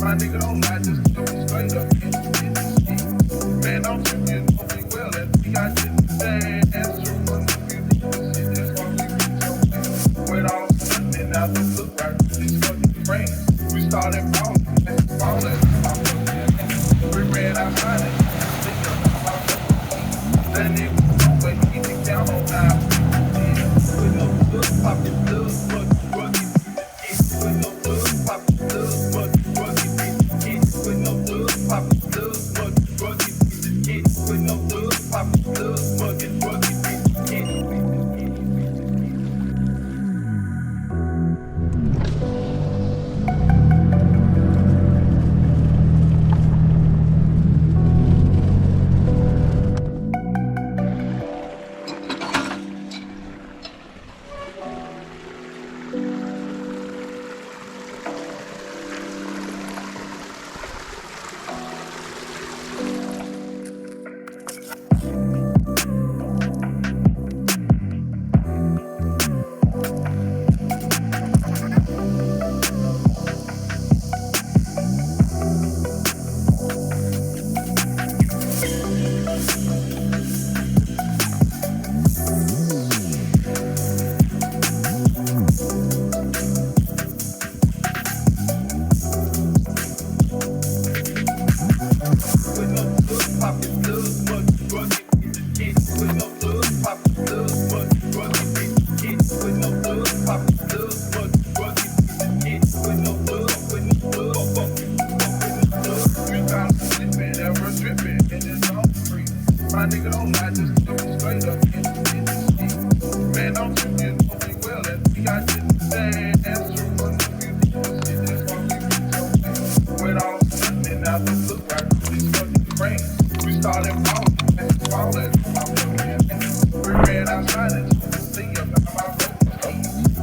My nigga don't lie, just do it straight up in the street. Man, I'm tripping, hoping well, and we got shit to say. That's true, when we do this shit, that's why we reach your place. When all of a sudden, and now don't look right, this fucking rain. We started falling, we ran outside and think about that nigga don't wait, he can count on now. With no blood, pop your blood, but ruggy, with no blood, pop your blood, but ruggy. With no blood, pop your blood, but ruggy piece of shit. With no blood, pop your blood, but ruggy piece of shit. My nigga don't lie, just do it straight up in the street. Man, I'm tripping, hoping well, and we got shit to say. That's true, when we do this shit, that's why we reach your place. When all of a sudden, and now don't look right, this fucking rain. We started falling, we ran outside and see about my road.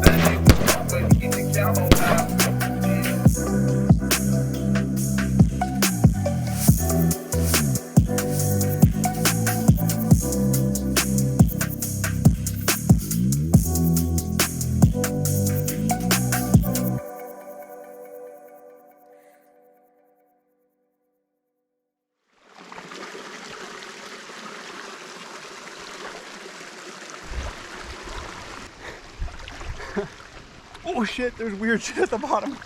That nigga don't wait, he can count on now. Oh shit, there's weird shit at the bottom.